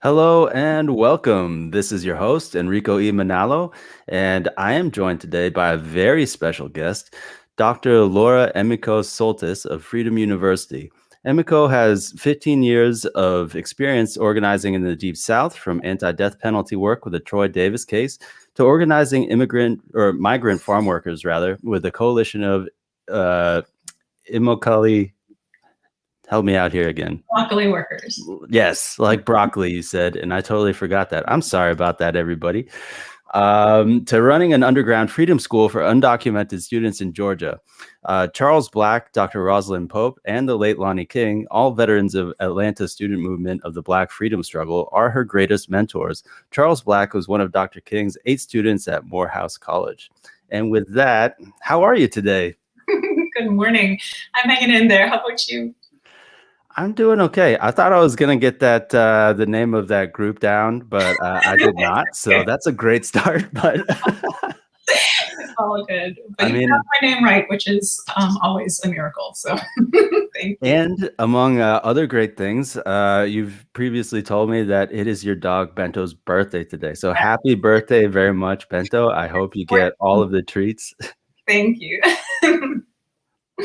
Hello and welcome. This is your host, Enrico E. Manalo, and I am joined today by a very special guest, Dr. Laura Emiko Soltis of Freedom University. Emiko has 15 years of experience organizing in the Deep South, from anti-death penalty work with the Troy Davis case to organizing migrant farm workers, rather, with a coalition of uh, Immokalee. Help me out here again. Broccoli workers. Yes, like broccoli, you said, and I totally forgot that. I'm sorry about that, everybody. To running an underground freedom school for undocumented students in Georgia. Charles Black, Dr. Rosalind Pope, and the late Lonnie King, all veterans of Atlanta student movement of the Black freedom struggle, are her greatest mentors. Charles Black was one of Dr. King's 8 students at Morehouse College. And with that, how are you today? Good morning. I'm hanging in there. How about you? I'm doing okay. I thought I was going to get that the name of that group down, but I did not. So that's a great start. But it's all good. But I you mean, got my name right, which is always a miracle. So thank you. And among other great things, you've previously told me that it is your dog Bento's birthday today. So happy birthday very much, Bento. I hope you get all of the treats. Thank you. Thank you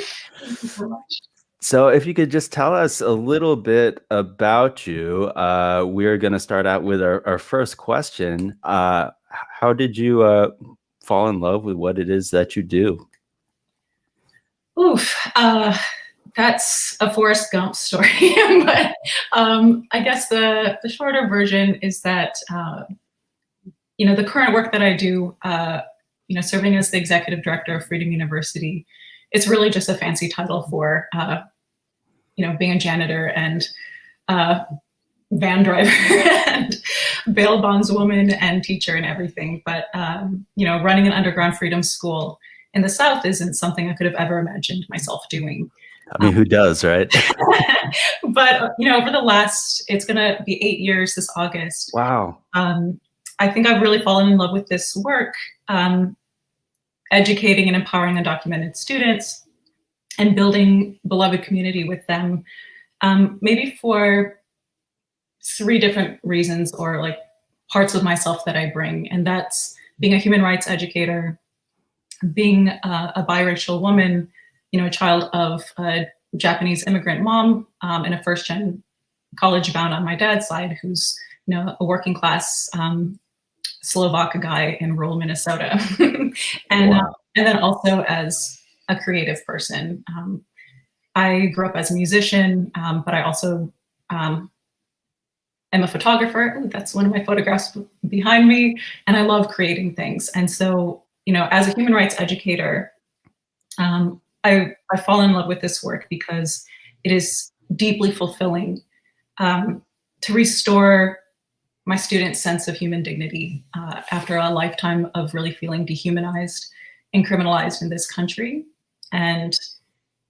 so much. So if you could just tell us a little bit about you, we're going to start out with our first question. How did you fall in love with what it is that you do? Oof, that's a Forrest Gump story. But I guess the shorter version is that, the current work that I do, serving as the executive director of Freedom University, it's really just a fancy title for, being a janitor and van driver and bail bondswoman and teacher and everything. But, running an underground freedom school in the South isn't something I could have ever imagined myself doing. I mean, who does, right? But, over the last, it's going to be 8 years this August. Wow. I think I've really fallen in love with this work, educating and empowering undocumented students and building beloved community with them, maybe for 3 different reasons, or like parts of myself that I bring. And that's being a human rights educator, being a biracial woman, a child of a Japanese immigrant mom, and a first-gen college bound on my dad's side, who's a working class Slovak guy in rural Minnesota. And then also as a creative person. I grew up as a musician, but I also am a photographer. Ooh, that's one of my photographs behind me. And I love creating things. And so, as a human rights educator, I fall in love with this work because it is deeply fulfilling to restore my students' sense of human dignity after a lifetime of really feeling dehumanized and criminalized in this country. And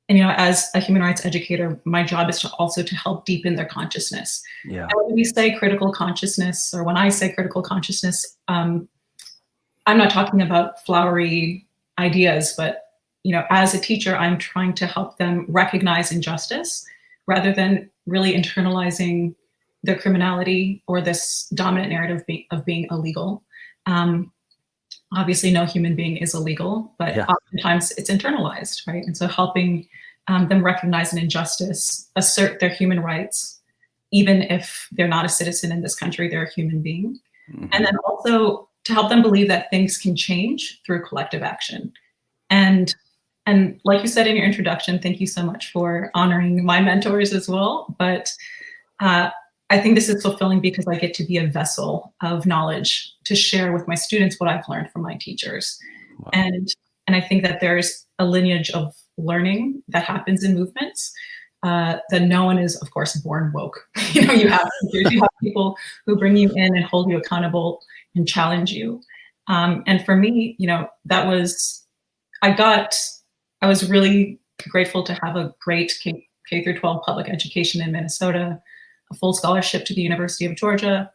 as a human rights educator, my job is to help deepen their consciousness. Yeah. And when we say critical consciousness, or when I say critical consciousness, I'm not talking about flowery ideas, but as a teacher, I'm trying to help them recognize injustice rather than really internalizing their criminality or this dominant narrative of being illegal. Obviously, no human being is illegal, but oftentimes it's internalized, right? And so helping them recognize an injustice, assert their human rights, even if they're not a citizen in this country, they're a human being. Mm-hmm. And then also to help them believe that things can change through collective action. And like you said in your introduction, thank you so much for honoring my mentors as well. But I think this is fulfilling because I get to be a vessel of knowledge to share with my students what I've learned from my teachers. Wow. And I think that there's a lineage of learning that happens in movements that no one is, of course, born woke. You have people who bring you in and hold you accountable and challenge you. And for me, I was really grateful to have a great K through 12 public education in Minnesota, a full scholarship to the University of Georgia,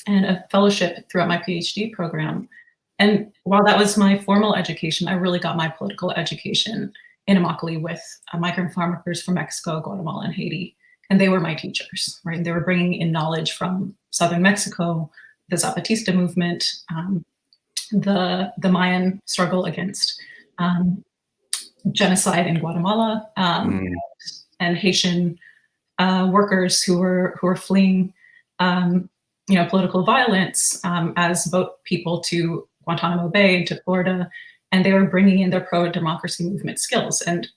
and a fellowship throughout my PhD program. And while that was my formal education, I really got my political education in Immokalee with migrant farm workers from Mexico, Guatemala, and Haiti. And they were my teachers, right? They were bringing in knowledge from southern Mexico, the Zapatista movement, the Mayan struggle against genocide in Guatemala, and Haitian workers who were fleeing, political violence as boat people to Guantanamo Bay, to Florida, and they were bringing in their pro-democracy movement skills. And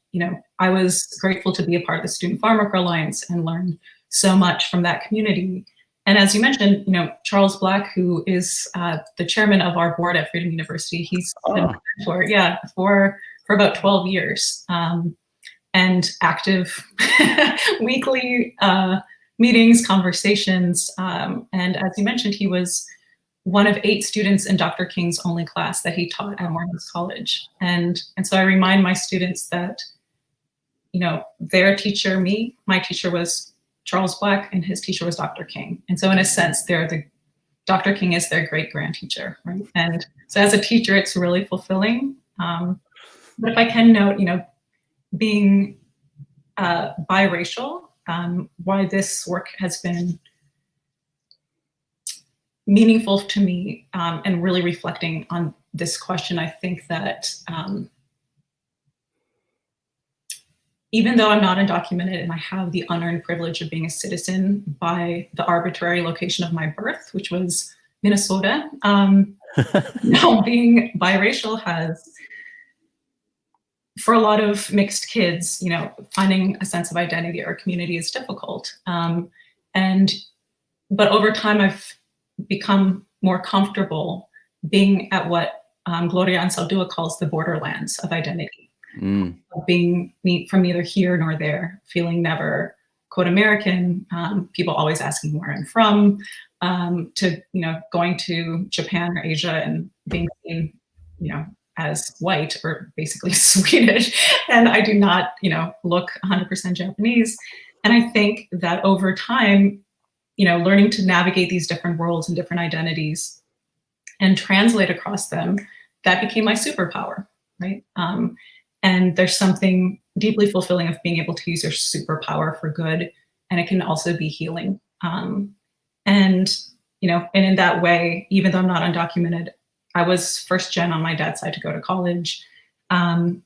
I was grateful to be a part of the Student Farm Worker Alliance and learn so much from that community. And as you mentioned, Charles Black, who is the chairman of our board at Freedom University, he's been a mentor, for about 12 years, and active weekly meetings, conversations. And as you mentioned, he was one of 8 students in Dr. King's only class that he taught at Morehouse College. And so I remind my students that, their teacher, my teacher was Charles Black, and his teacher was Dr. King. And so in a sense, Dr. King is their great-grand teacher, right? And so as a teacher, it's really fulfilling. But if I can note, being biracial, why this work has been meaningful to me, and really reflecting on this question, I think that even though I'm not undocumented and I have the unearned privilege of being a citizen by the arbitrary location of my birth, which was Minnesota, being biracial has, for a lot of mixed kids, finding a sense of identity or community is difficult. But over time, I've become more comfortable being at what Gloria Anzaldúa calls the borderlands of identity. Of being from neither here nor there, feeling never quote American, people always asking where I'm from, to going to Japan or Asia and being seen, as white or basically Swedish, and I do not, look 100% Japanese. And I think that over time, learning to navigate these different worlds and different identities and translate across them, that became my superpower, right? And there's something deeply fulfilling of being able to use your superpower for good, and it can also be healing. And in that way, even though I'm not undocumented, I was first gen on my dad's side to go to college. And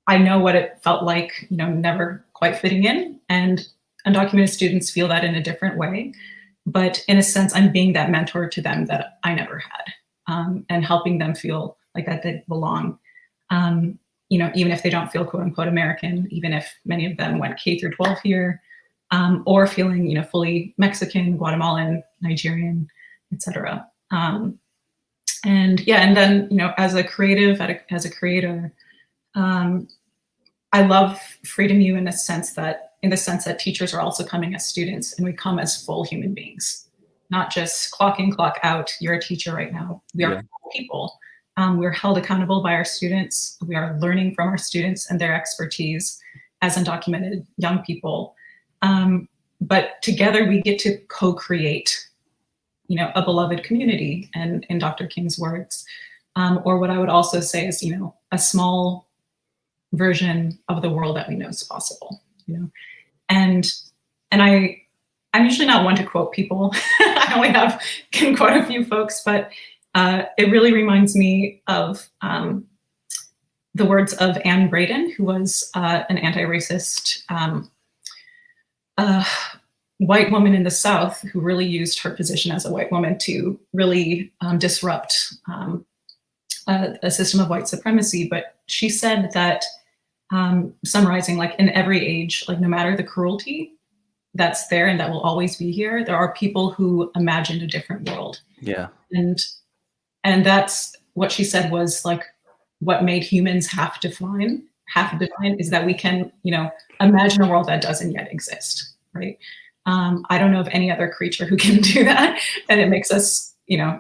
I know what it felt like, never quite fitting in. And undocumented students feel that in a different way. But in a sense, I'm being that mentor to them that I never had, and helping them feel like that they belong. Even if they don't feel quote unquote American, even if many of them went K through 12 here, or feeling, fully Mexican, Guatemalan, Nigerian, etc. And then, as a creative, as a creator, I love Freedom U in the sense that teachers are also coming as students, and we come as full human beings, not just clock in, clock out. You're a teacher right now. We are people. We're held accountable by our students. We are learning from our students and their expertise as undocumented young people. But together we get to co-create, a beloved community, and in Dr. King's words, or what I would also say is, a small version of the world that we know is possible, And I'm usually not one to quote people. I only can quote a few folks, but it really reminds me of the words of Anne Braden, who was an anti-racist white woman in the South, who really used her position as a white woman to really disrupt a system of white supremacy. But she said that, summarizing, like, in every age, like, no matter the cruelty that's there and that will always be here, there are people who imagined a different world. Yeah. And that's what she said was, like, what made humans half divine is that we can, imagine a world that doesn't yet exist, right? I don't know of any other creature who can do that, and it makes us,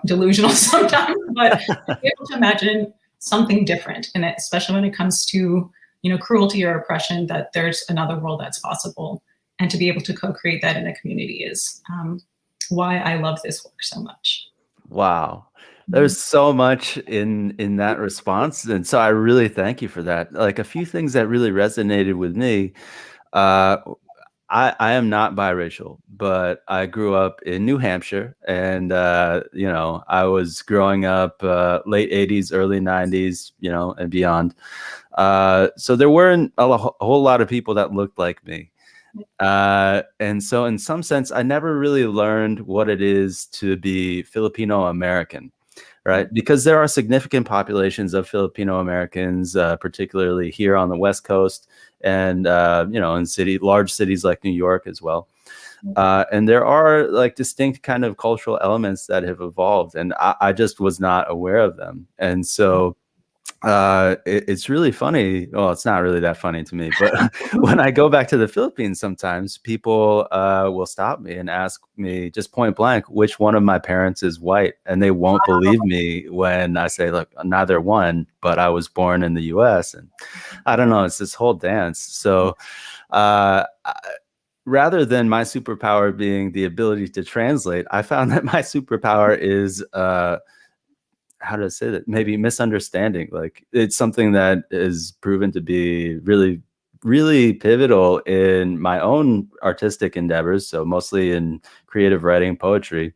delusional sometimes, but to be able to imagine something different, and especially when it comes to, cruelty or oppression, that there's another world that's possible, and to be able to co-create that in a community is why I love this work so much. Wow. There's so much in that response. And so I really thank you for that. Like, a few things that really resonated with me. I am not biracial, but I grew up in New Hampshire, and I was growing up late '80s, early '90s, and beyond. So there weren't a whole lot of people that looked like me. And so in some sense, I never really learned what it is to be Filipino American, right? Because there are significant populations of Filipino Americans, particularly here on the West Coast, and in large cities like New York as well. And there are like distinct kind of cultural elements that have evolved, and I just was not aware of them. And so it's really funny. Well, it's not really that funny to me, but when I go back to the Philippines, sometimes people will stop me and ask me just point blank, which one of my parents is white? And they won't believe me when I say, look, neither one, but I was born in the US. And I don't know, it's this whole dance. So rather than my superpower being the ability to translate, I found that my superpower is how to say that, maybe misunderstanding. Like, it's something that is proven to be really, really pivotal in my own artistic endeavors, so mostly in creative writing, poetry.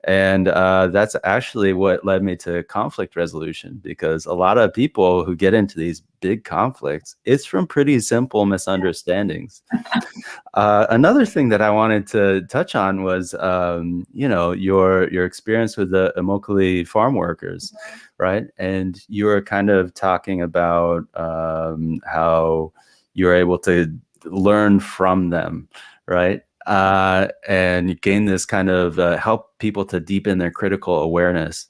And that's actually what led me to conflict resolution, because a lot of people who get into these big conflicts, it's from pretty simple misunderstandings. Another thing that I wanted to touch on was, your experience with the Immokalee farm workers, right? And you were kind of talking about how you're able to learn from them, right? And gain this kind of help people to deepen their critical awareness.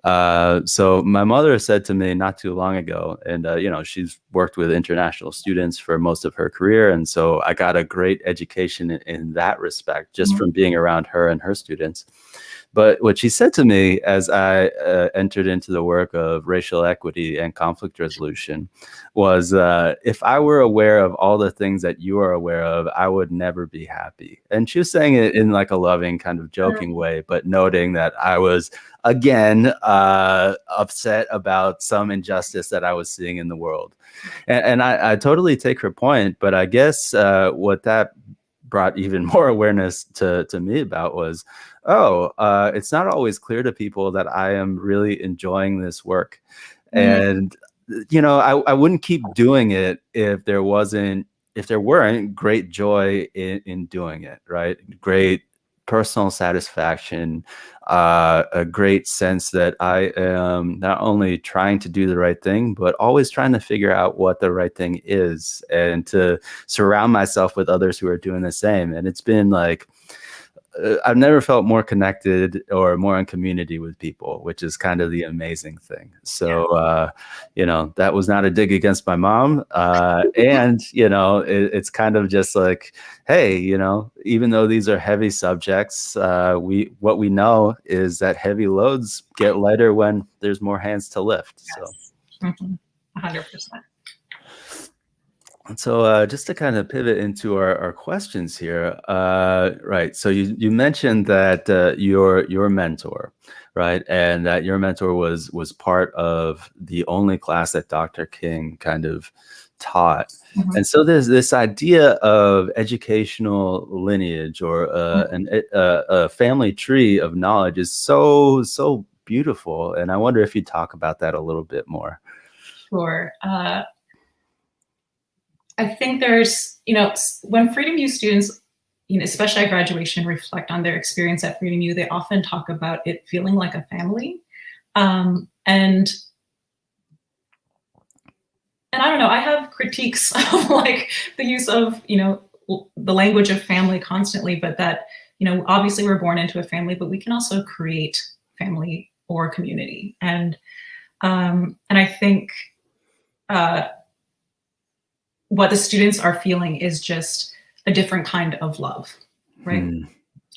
So my mother said to me not too long ago, and she's worked with international students for most of her career, and so I got a great education in that respect just from being around her and her students. But what she said to me as I entered into the work of racial equity and conflict resolution was, if I were aware of all the things that you are aware of, I would never be happy. And she was saying it in like a loving, kind of joking way, but noting that I was, again, upset about some injustice that I was seeing in the world. And I totally take her point, but I guess what that brought even more awareness to me about was, it's not always clear to people that I am really enjoying this work. And I wouldn't keep doing it if there weren't great joy in doing it, right? Great personal satisfaction, a great sense that I am not only trying to do the right thing, but always trying to figure out what the right thing is, and to surround myself with others who are doing the same. And it's been like, I've never felt more connected or more in community with people, which is kind of the amazing thing. So, that was not a dig against my mom. And, it's kind of just like, hey, even though these are heavy subjects, what we know is that heavy loads get lighter when there's more hands to lift. Yes. So 100%. So just to kind of pivot into our questions here, right? So you mentioned that your mentor, right, and that your mentor was part of the only class that Dr. King kind of taught. And so there's this idea of educational lineage, or a family tree of knowledge is so beautiful. And I wonder if you talk about that a little bit more. Sure. I think there's, when Freedom U students, especially at graduation, reflect on their experience at Freedom U, they often talk about it feeling like a family. And I don't know, I have critiques of like the use of, the language of family constantly, but that, obviously we're born into a family, but we can also create family or community. And I think, what the students are feeling is just a different kind of love, right?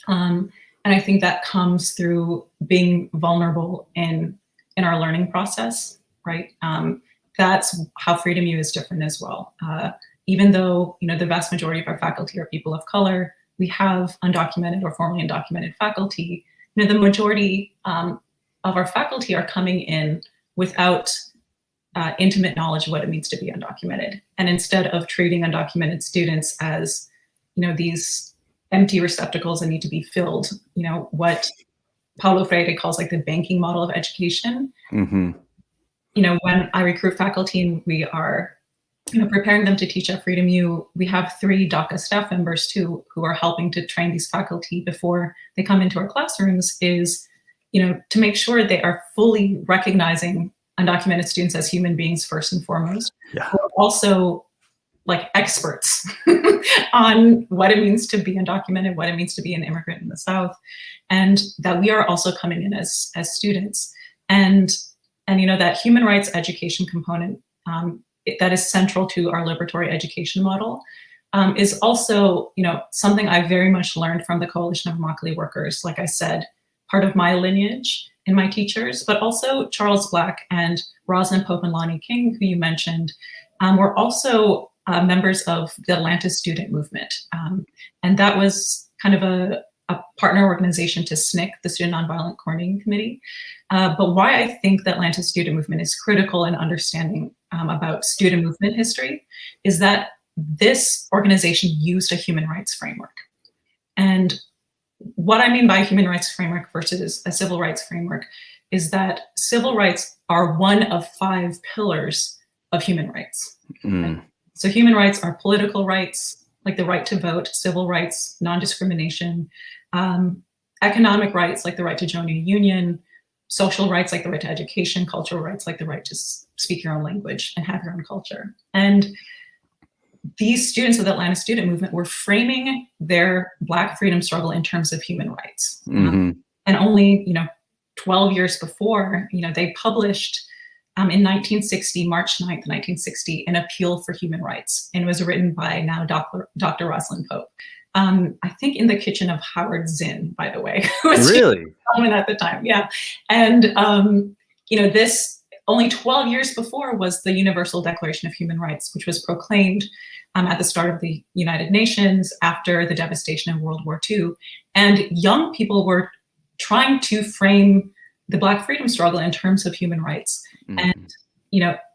And I think that comes through being vulnerable in our learning process, right? That's how Freedom U is different as well. Even though, the vast majority of our faculty are people of color, we have undocumented or formerly undocumented faculty. The majority of our faculty are coming in without intimate knowledge of what it means to be undocumented. And instead of treating undocumented students as these empty receptacles that need to be filled, what Paulo Freire calls like the banking model of education. Mm-hmm. When I recruit faculty and we are preparing them to teach at Freedom U, we have 3 DACA staff members too, who are helping to train these faculty before they come into our classrooms, is, to make sure they are fully recognizing undocumented students as human beings first and foremost, Yeah. who are also like experts on what it means to be undocumented, what it means to be an immigrant in the South, and that we are also coming in as students. And that human rights education component that is central to our liberatory education model is also, something I very much learned from the Coalition of Immokalee Workers. Like I said, part of my lineage and my teachers, but also Charles Black and Rosalind Pope and Lonnie King, who you mentioned, were also members of the Atlanta student movement. And that was kind of a partner organization to SNCC, the Student Nonviolent Coordinating Committee. But why I think the Atlanta student movement is critical in understanding about student movement history is that this organization used a human rights framework. And what I mean by human rights framework versus a civil rights framework is that civil rights are one of 5 pillars of human rights. Mm. So human rights are political rights, like the right to vote, civil rights, non-discrimination, economic rights, like the right to join a union, social rights, like the right to education, cultural rights, like the right to speak your own language and have your own culture. And these students of the Atlanta student movement were framing their Black freedom struggle in terms of human rights. Mm-hmm. And only, 12 years before, they published in 1960, March 9th, 1960, an appeal for human rights. And it was written by now Dr. Rosalind Pope. I think in the kitchen of Howard Zinn, by the way. Really? At the time, yeah. And, this only 12 years before was the Universal Declaration of Human Rights, which was proclaimed at the start of the United Nations after the devastation of World War II. And young people were trying to frame the Black freedom struggle in terms of human rights. Mm-hmm. And,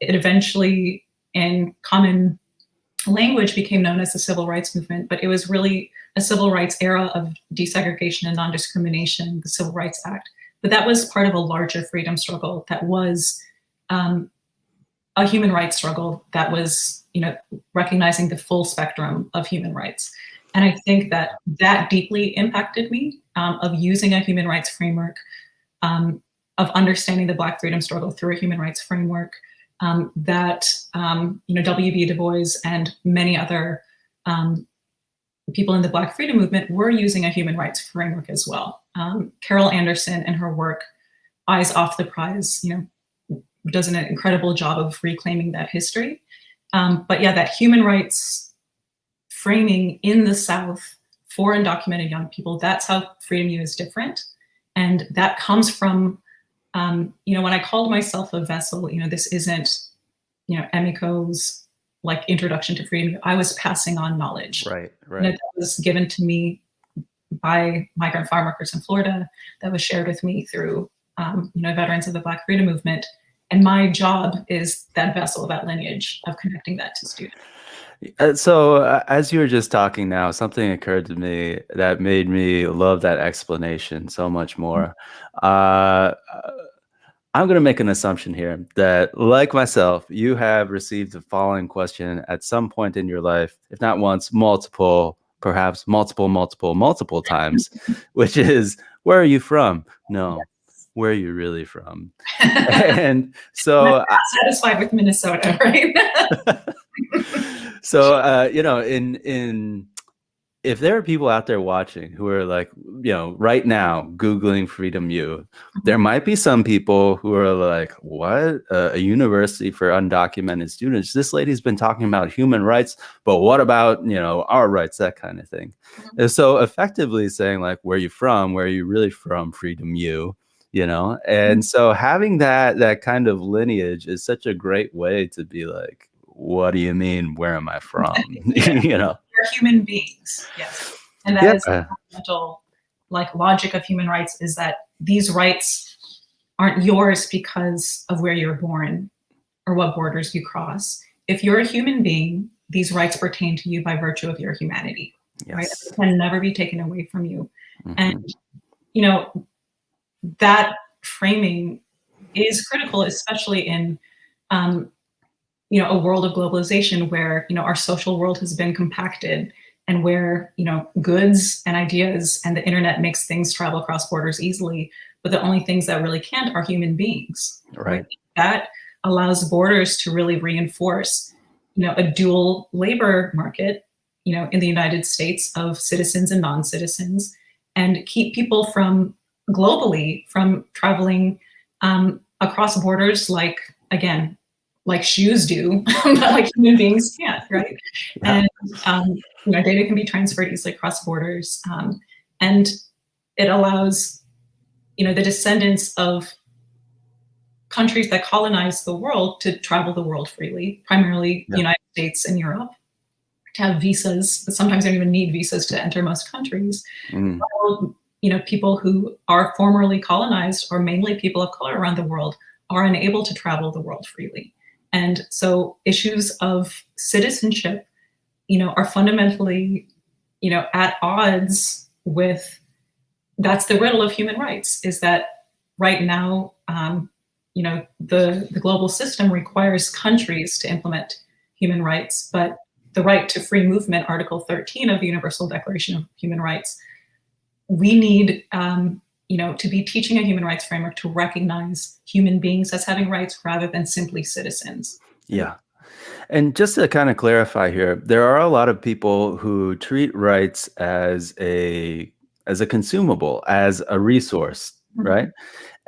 it eventually, in common language, became known as the Civil Rights Movement, but it was really a civil rights era of desegregation and non-discrimination, the Civil Rights Act. But that was part of a larger freedom struggle that was a human rights struggle that was, recognizing the full spectrum of human rights. And I think that deeply impacted me, of using a human rights framework, of understanding the Black freedom struggle through a human rights framework, that W.B. Du Bois and many other people in the Black freedom movement were using a human rights framework as well. Carol Anderson and her work, Eyes Off the Prize, does an incredible job of reclaiming that history. But yeah, that human rights framing in the South for undocumented young people, that's how Freedom U is different. And that comes from, when I called myself a vessel, this isn't, Emiko's like introduction to Freedom U. I was passing on knowledge. Right. That was given to me by migrant farm workers in Florida, that was shared with me through, veterans of the Black freedom movement. And my job is that vessel, that lineage of connecting that to students. So as you were just talking now, something occurred to me that made me love that explanation so much more. I'm going to make an assumption here that, like myself, you have received the following question at some point in your life, if not once, multiple, perhaps multiple times, which is, where are you from? No. Where are you really from? And so I'm not satisfied with Minnesota, right? So, if there are people out there watching who are like, right now Googling Freedom U, there might be some people who are like, what? A university for undocumented students? This lady's been talking about human rights, but what about, our rights, that kind of thing. Mm-hmm. And so effectively saying like, where are you from? Where are you really from? Freedom U. And so having that kind of lineage is such a great way to be like, what do you mean? Where am I from? We're human beings. Yes. And that is the fundamental logic of human rights, is that these rights aren't yours because of where you're born or what borders you cross. If you're a human being, these rights pertain to you by virtue of your humanity. right? Yes. It can never be taken away from you. And, Hmm. you know, that framing is critical, especially in, um, a world of globalization where, our social world has been compacted and where, goods and ideas and the internet makes things travel across borders easily. But the only things that really can't are human beings, right? Right. That allows borders to really reinforce, a dual labor market, in the United States of citizens and non-citizens, and keep people from globally from traveling across borders like, again, like shoes do, but like human beings can't, right? Yeah. And data can be transferred easily across borders, and it allows the descendants of countries that colonized the world to travel the world freely, primarily the Yeah. United States and Europe, to have visas. But sometimes they don't even need visas to enter most countries. Mm. While, people who are formerly colonized, or mainly people of color around the world, are unable to travel the world freely. And so issues of citizenship, are fundamentally, at odds with, that's the riddle of human rights, is that right now, the global system requires countries to implement human rights, but the right to free movement, Article 13 of the Universal Declaration of Human Rights, we need, to be teaching a human rights framework to recognize human beings as having rights rather than simply citizens. Yeah. And just to kind of clarify here, there are a lot of people who treat rights as a consumable, as a resource, Mhm. right?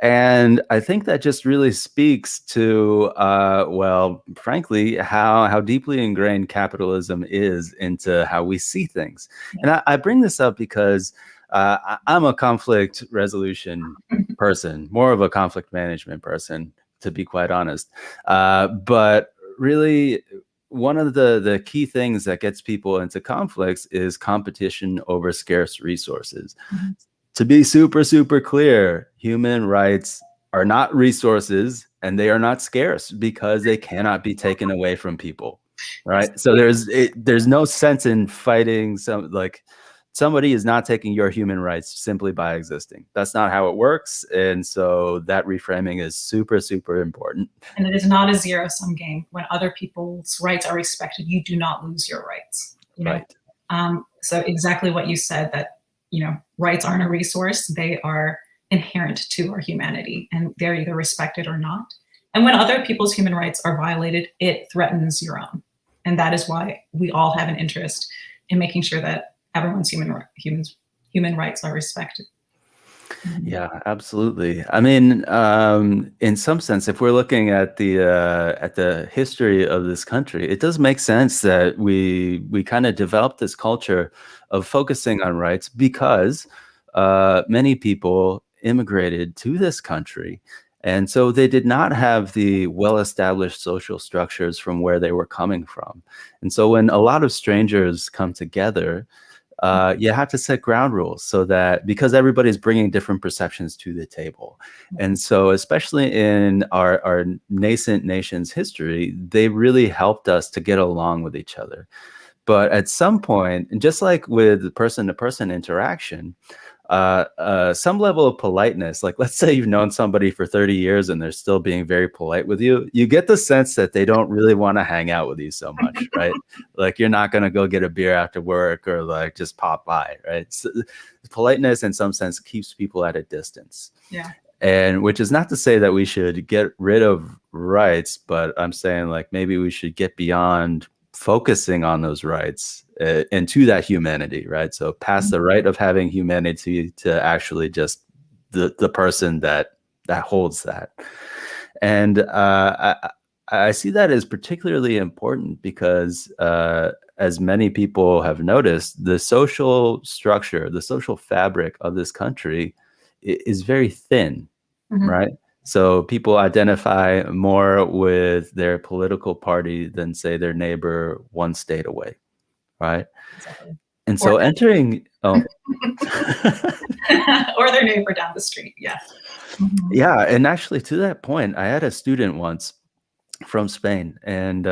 And I think that just really speaks to, well, frankly, how deeply ingrained capitalism is into how we see things. And I bring this up because I'm a conflict resolution person, more of a conflict management person, to be quite honest. But really, one of the key things that gets people into conflicts is competition over scarce resources. Mhm. To be super, super clear, human rights are not resources and they are not scarce because they cannot be taken away from people, Yes. right? So there's no sense in fighting somebody is not taking your human rights simply by existing. That's not how it works. And so that reframing is super, super important. And it is not a zero-sum game. When other people's rights are respected, you do not lose your rights. Right. So exactly what you said, that rights aren't a resource; they are inherent to our humanity, and they're either respected or not. And when other people's human rights are violated, it threatens your own, and that is why we all have an interest in making sure that everyone's human rights are respected. Mhm. Yeah, absolutely. I mean, in some sense, if we're looking at the history of this country, it does make sense that we kind of developed this culture of focusing on rights because many people immigrated to this country, and so they did not have the well-established social structures from where they were coming from. And so when a lot of strangers come together, you have to set ground rules so that because everybody's bringing different perceptions to the table. And so, especially in our nascent nation's history, they really helped us to get along with each other. But at some point, and just like with person to person interaction, some level of politeness, like let's say you've known somebody for 30 years and they're still being very polite with you, you get the sense that they don't really want to hang out with you so much, right? Like you're not going to go get a beer after work or like just pop by, right? So, politeness in some sense keeps people at a distance. Yeah. And which is not to say that we should get rid of rights, but I'm saying like maybe we should get beyond focusing on those rights and to that humanity, right? So past the right of having humanity to actually just the person that holds that. And I see that as particularly important because as many people have noticed, the social structure, the social fabric of this country is very thin, Mhm. right? So people identify more with their political party than, say, their neighbor one state away, right? Exactly. And Or so entering, oh, or their neighbor down the street. Yeah. Mhm. yeah. And actually, to that point, I had a student once from Spain, and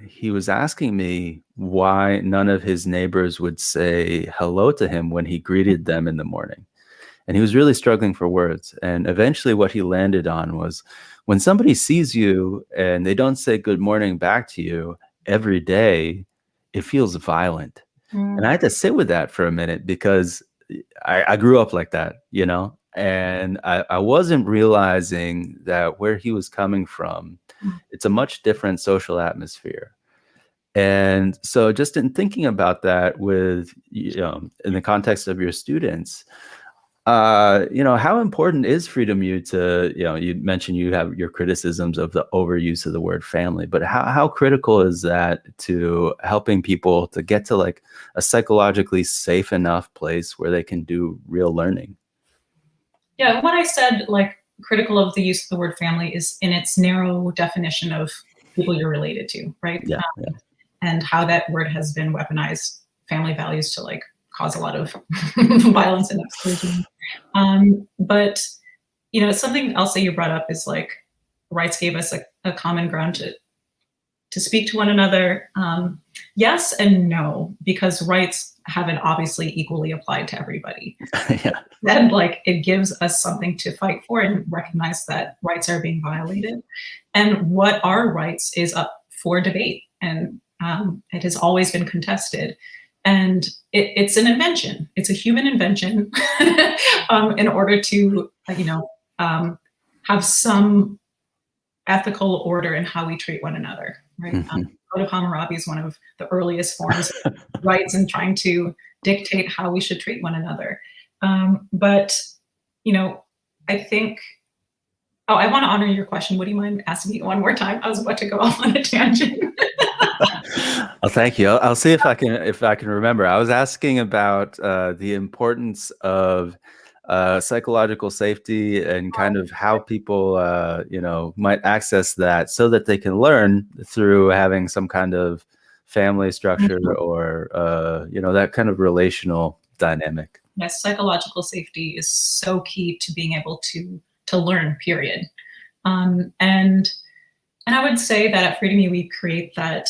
he was asking me why none of his neighbors would say hello to him when he greeted them in the morning. And he was really struggling for words. And eventually, what he landed on was when somebody sees you and they don't say good morning back to you every day, it feels violent. And I had to sit with that for a minute because I grew up like that, you know, and I wasn't realizing that where he was coming from, it's a much different social atmosphere. And so just in thinking about that with, you know, in the context of your students, you know, how important is freedom you to, you know, you mentioned you have your criticisms of the overuse of the word family, but how critical is that to helping people to get to like a psychologically safe enough place where they can do real learning? Yeah, when I said like critical of the use of the word family is in its narrow definition of people you're related to, right? Yeah. And how that word has been weaponized, family values to like cause a lot of violence and exclusion. But you know, something else that you brought up is like rights gave us a common ground to speak to one another. Yes and no, because rights haven't obviously equally applied to everybody. Yeah. Then like it gives us something to fight for and recognize that rights are being violated. And what are rights is up for debate. And it has always been contested. And it's an invention. It's a human invention in order to, you know, have some ethical order in how we treat one another, right? Code of Hammurabi is one of the earliest forms of rights and trying to dictate how we should treat one another. But, you know, I think, oh, I want to honor your question. Would you mind asking me one more time? I was about to go off on a tangent. Oh, thank you. I'll see if I can remember. I was asking about the importance of psychological safety and kind of how people, you know, might access that so that they can learn through having some kind of family structure or, you know, that kind of relational dynamic. Yes, psychological safety is so key to being able to learn, period. And I would say that at Freedom U, we create that,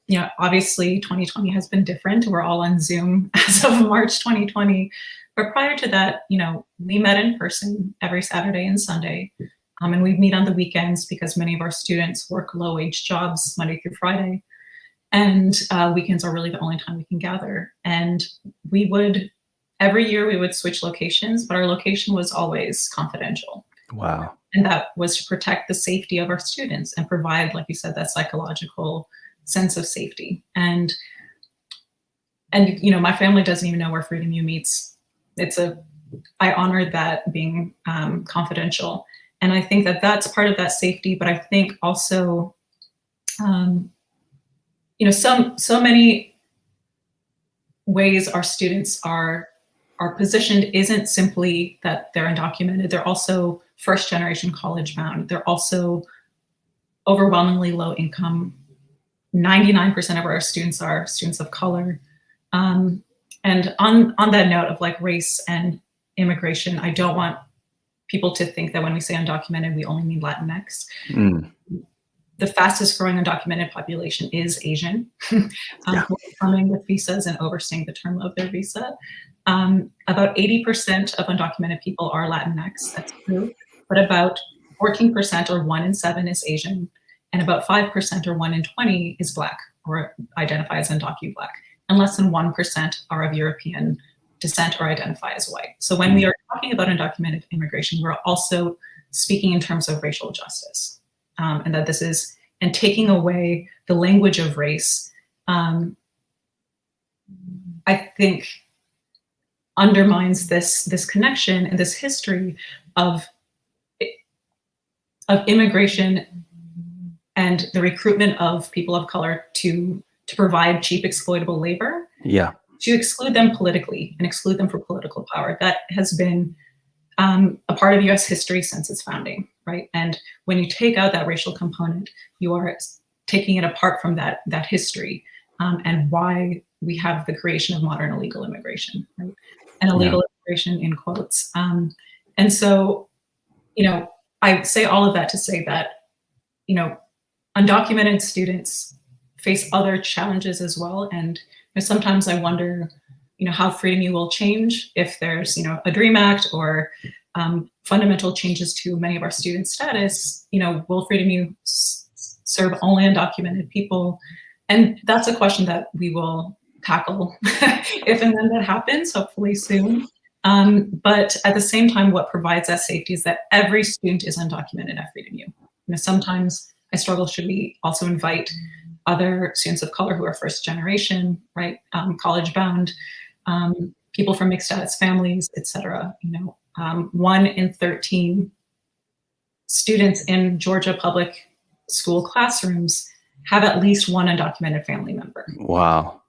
you know, obviously 2020 has been different. We're all on Zoom as of March 2020. But prior to that, you know, we met in person every Saturday and Sunday. And we meet on the weekends because many of our students work low-wage jobs Monday through Friday. And weekends are really the only time we can gather. And we would, every year we would switch locations, but our location was always confidential. Wow. And that was to protect the safety of our students and provide, like you said, that psychological sense of safety. And you know, my family doesn't even know where Freedom U meets. I honor that being confidential. And I think that that's part of that safety, but I think also, you know, so many ways our students are positioned isn't simply that they're undocumented. They're also first generation college bound. They're also overwhelmingly low income. 99% of our students are students of color. And on that note of like race and immigration, I don't want people to think that when we say undocumented, we only mean Latinx. The fastest growing undocumented population is Asian, coming with visas and overstaying the term of their visa. About 80% of undocumented people are Latinx, that's true, but about 14% or 1 in 7 is Asian, and about 5% or 1 in 20 is Black or identify as undocu-Black, and less than 1% are of European descent or identify as white. So when we are talking about undocumented immigration, we're also speaking in terms of racial justice, and that this is, and taking away the language of race, I think undermines this connection and this history of immigration and the recruitment of people of color to provide cheap exploitable labor. Yeah. To exclude them politically and exclude them for political power. That has been a part of US history since its founding, right? And when you take out that racial component, you are taking it apart from that history and why we have the creation of modern illegal immigration, right? And illegal immigration in quotes. And so, you know, I say all of that to say that, you know, undocumented students face other challenges as well. And sometimes I wonder, how Freedom U will change if there's, a DREAM Act or fundamental changes to many of our students' status. Will Freedom U serve only undocumented people? And that's a question that we will tackle if and when that happens, hopefully soon. But at the same time, what provides that safety is that every student is undocumented at Freedom U. Sometimes I struggle, should we also invite other students of color who are first generation, right, college bound, people from mixed status families, et cetera. 1 in 13 students in Georgia public school classrooms have at least one undocumented family member. Wow.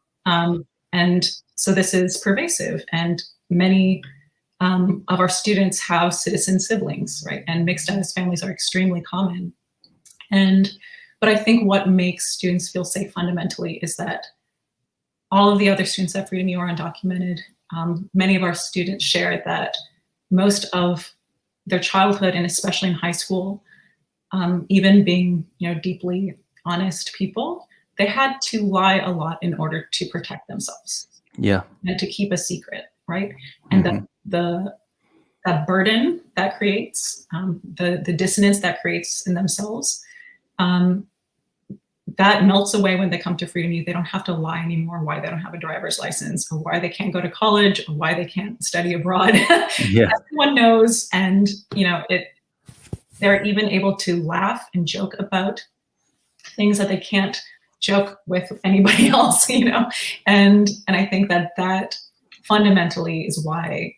And so this is pervasive, and many of our students have citizen siblings, right? And mixed status families are extremely common. But I think what makes students feel safe fundamentally is that all of the other students at Freedom U are undocumented. Many of our students share that most of their childhood, and especially in high school, even being deeply honest people, they had to lie a lot in order to protect themselves. Yeah. And to keep a secret, right? And that burden that creates, the dissonance that creates in themselves, that melts away when they come to Freedom U. They don't have to lie anymore why they don't have a driver's license, or why they can't go to college, or why they can't study abroad. Yeah. Everyone knows, and they're even able to laugh and joke about things that they can't joke with anybody else, and I think that fundamentally is why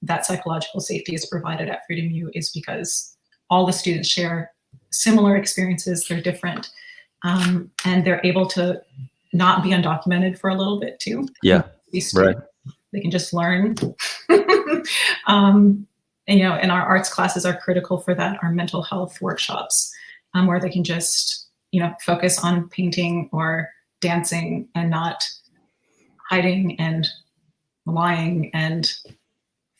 that psychological safety is provided at Freedom U, is because all the students share similar experiences. They're different, and they're able to not be undocumented for a little bit too. Yeah, right. They can just learn. And our arts classes are critical for that. Our mental health workshops, where they can just focus on painting or dancing and not hiding and lying and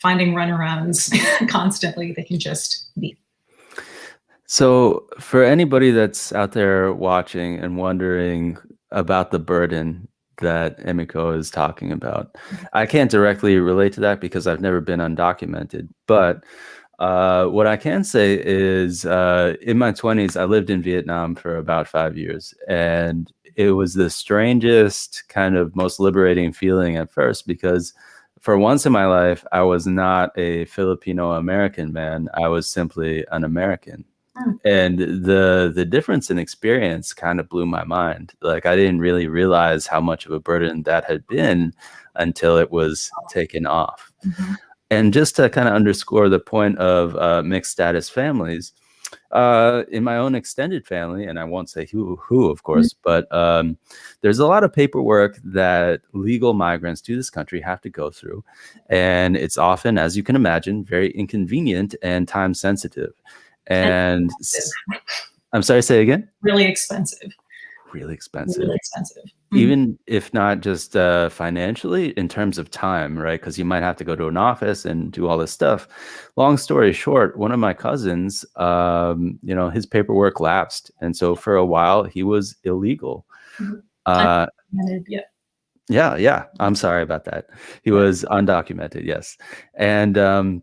finding runarounds constantly. They can just be. So for anybody that's out there watching and wondering about the burden that Emiko is talking about, I can't directly relate to that because I've never been undocumented. But what I can say is in my 20s, I lived in Vietnam for about 5 years. And it was the strangest, kind of most liberating feeling at first, because for once in my life, I was not a Filipino-American man. I was simply an American. And the difference in experience kind of blew my mind. Like, I didn't really realize how much of a burden that had been until it was taken off. Mm-hmm. And just to kind of underscore the point of mixed status families, in my own extended family, and I won't say who of course, but there's a lot of paperwork that legal migrants to this country have to go through. And it's often, as you can imagine, very inconvenient and time sensitive. And I'm sorry, say again? Really expensive. Really expensive. Really expensive. Even if not just financially, in terms of time, right? Because you might have to go to an office and do all this stuff. Long story short, one of my cousins, his paperwork lapsed. And so for a while, he was illegal. Yeah. I'm sorry about that. He was undocumented, yes. And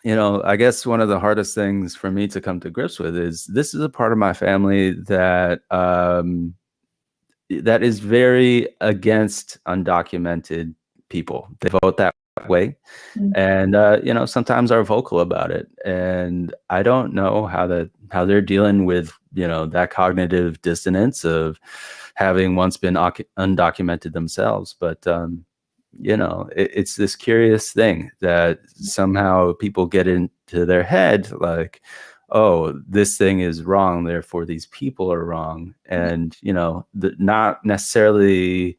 I guess one of the hardest things for me to come to grips with is this is a part of my family that that is very against undocumented people. They vote that way, and sometimes are vocal about it. And I don't know how they're dealing with that cognitive dissonance of having once been undocumented themselves, but. It's this curious thing that somehow people get into their head like, oh, this thing is wrong, therefore these people are wrong. And, not necessarily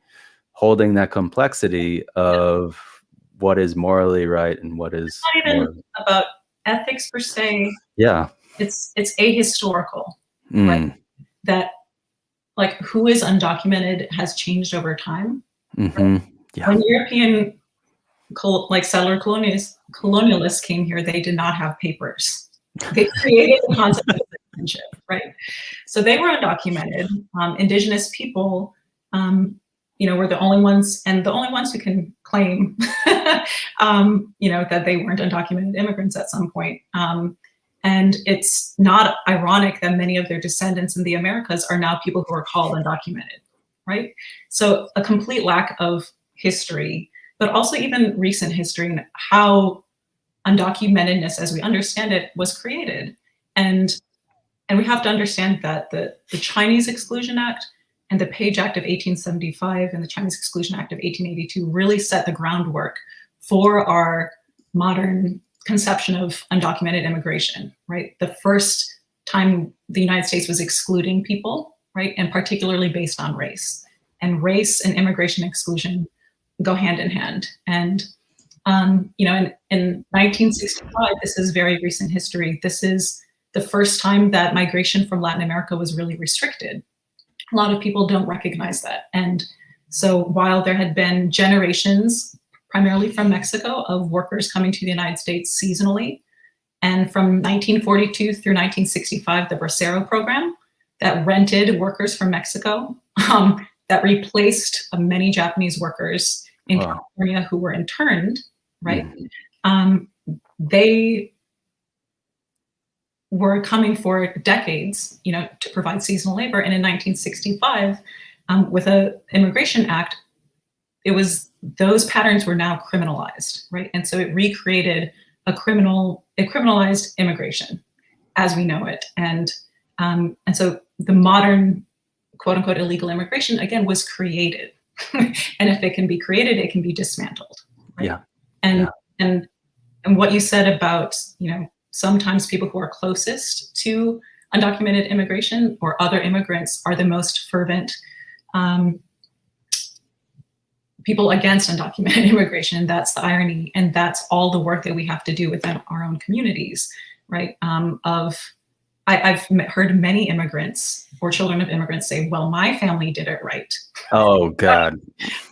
holding that complexity of what is morally right and what is not even about ethics per se. Yeah. It's ahistorical, right? That like who is undocumented has changed over time. Mm-hmm. Yeah. When European settler colonialists came here, they did not have papers. They created the concept of citizenship, right? So they were undocumented. Indigenous people, were the only ones, and the only ones who can claim, that they weren't undocumented immigrants at some point. And it's not ironic that many of their descendants in the Americas are now people who are called undocumented, right? So a complete lack of history, but also even recent history and how undocumentedness as we understand it was created. And we have to understand that the Chinese Exclusion Act and the Page Act of 1875 and the Chinese Exclusion Act of 1882 really set the groundwork for our modern conception of undocumented immigration, right? The first time the United States was excluding people, right? And particularly based on race. And race and immigration exclusion go hand in hand. And, in 1965, this is very recent history. This is the first time that migration from Latin America was really restricted. A lot of people don't recognize that. And so while there had been generations, primarily from Mexico, of workers coming to the United States seasonally, and from 1942 through 1965, the Bracero program that rented workers from Mexico, that replaced many Japanese workers in California who were interned, right? They were coming for decades, to provide seasonal labor. And in 1965, with an Immigration Act, those patterns were now criminalized, right? And so it recreated it criminalized immigration as we know it. And so the modern quote unquote illegal immigration, again, was created. And if it can be created, it can be dismantled. Right? Yeah. And what you said about, sometimes people who are closest to undocumented immigration or other immigrants are the most fervent people against undocumented immigration. That's the irony. And that's all the work that we have to do within our own communities, right? I've heard many immigrants or children of immigrants say, well, my family did it right. Oh, God.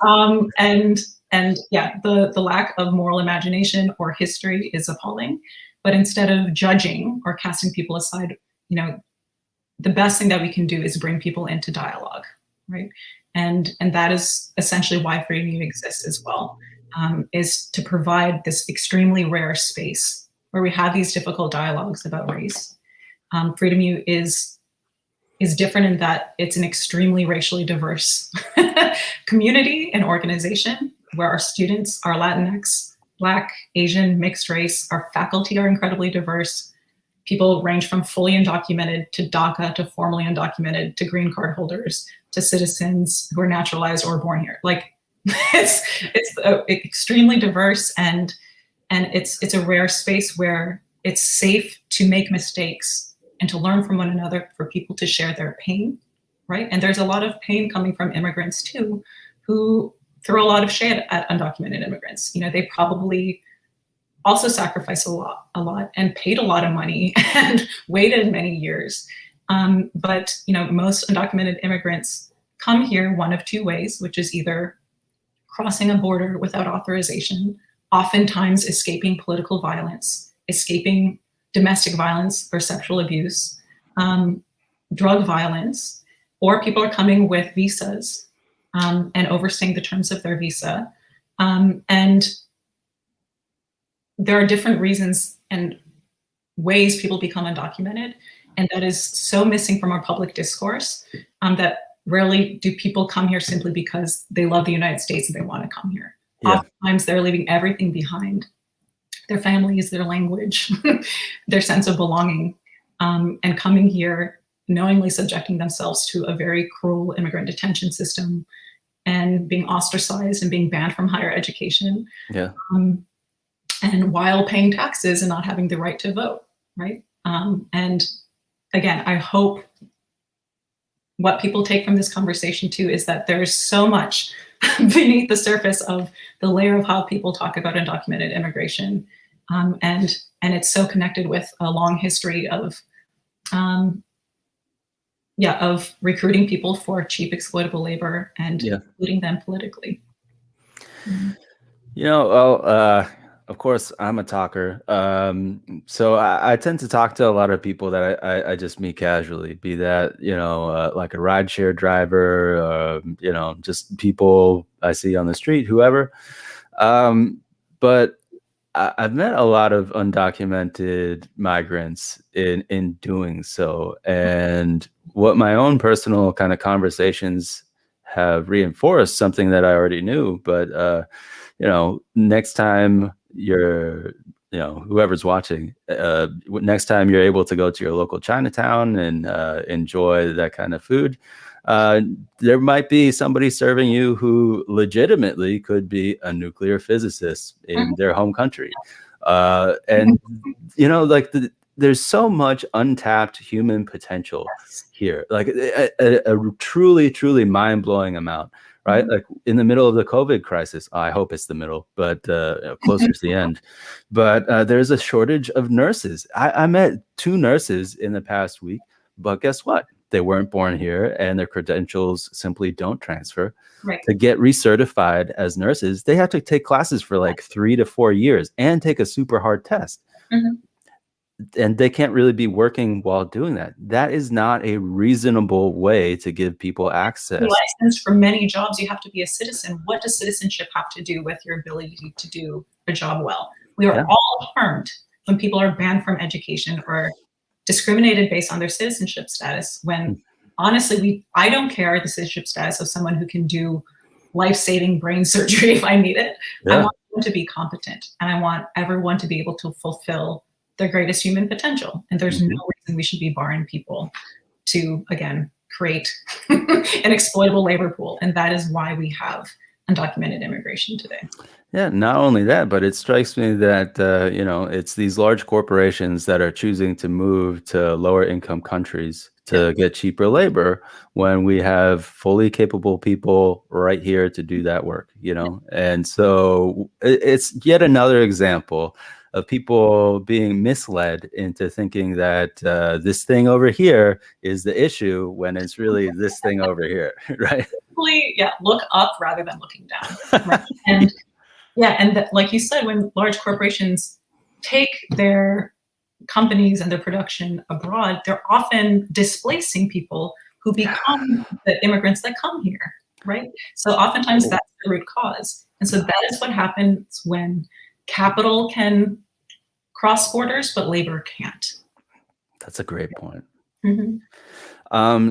And yeah, the lack of moral imagination or history is appalling. But instead of judging or casting people aside, the best thing that we can do is bring people into dialogue, right? And that is essentially why Freedom U exists as well, is to provide this extremely rare space where we have these difficult dialogues about race. Freedom U is different in that it's an extremely racially diverse community and organization where our students are Latinx, Black, Asian, mixed race. Our faculty are incredibly diverse. People range from fully undocumented to DACA to formally undocumented to green card holders to citizens who are naturalized or born here. Like it's extremely diverse, and it's a rare space where it's safe to make mistakes and to learn from one another, for people to share their pain, right? And there's a lot of pain coming from immigrants too, who throw a lot of shade at undocumented immigrants. They probably also sacrificed a lot and paid a lot of money and waited many years. But most undocumented immigrants come here one of two ways, which is either crossing a border without authorization, oftentimes escaping political violence, escaping domestic violence or sexual abuse, drug violence, or people are coming with visas and overstaying the terms of their visa. And there are different reasons and ways people become undocumented, and that is so missing from our public discourse, that rarely do people come here simply because they love the United States and they want to come here. Yeah. Oftentimes they're leaving everything behind: their families, their language, their sense of belonging, and coming here knowingly subjecting themselves to a very cruel immigrant detention system and being ostracized and being banned from higher education. Yeah. And while paying taxes and not having the right to vote, right? And again, I hope what people take from this conversation too is that there's so much beneath the surface of the layer of how people talk about undocumented immigration. And it's so connected with a long history of recruiting people for cheap exploitable labor and including them politically. Well, of course, I'm a talker. So I tend to talk to a lot of people that I just meet casually, be that, like a rideshare driver, just people I see on the street, whoever. Um, but I've met a lot of undocumented migrants in doing so. And what my own personal kind of conversations have reinforced, something that I already knew, but next time whoever's watching, next time you're able to go to your local Chinatown and enjoy that kind of food, uh, there might be somebody serving you who legitimately could be a nuclear physicist in their home country. And, like there's so much untapped human potential here, like a truly, truly mind-blowing amount. Right, like in the middle of the COVID crisis, I hope it's the middle, but closer to the end. But there's a shortage of nurses. I met 2 nurses in the past week, but guess what? They weren't born here, and their credentials simply don't transfer. Right. To get recertified as nurses, they have to take classes for like 3 to 4 years and take a super hard test. And they can't really be working while doing that. That is not a reasonable way to give people access. Licensed for many jobs, you have to be a citizen. What does citizenship have to do with your ability to do a job well? We are all harmed when people are banned from education or discriminated based on their citizenship status, when honestly, I don't care the citizenship status of someone who can do life-saving brain surgery if I need it. I want them to be competent, and I want everyone to be able to fulfill their greatest human potential. And there's no reason we should be barring people to, again, create an exploitable labor pool. And that is why we have undocumented immigration today. Yeah, not only that, but it strikes me that, it's these large corporations that are choosing to move to lower income countries to get cheaper labor when we have fully capable people right here to do that work, And so it's yet another example of people being misled into thinking that this thing over here is the issue when it's really this thing over here, right? Look up rather than looking down. Right? And like you said, when large corporations take their companies and their production abroad, they're often displacing people who become the immigrants that come here, right? So oftentimes that's the root cause. And so that is what happens when capital can cross borders, but labor can't. That's a great point.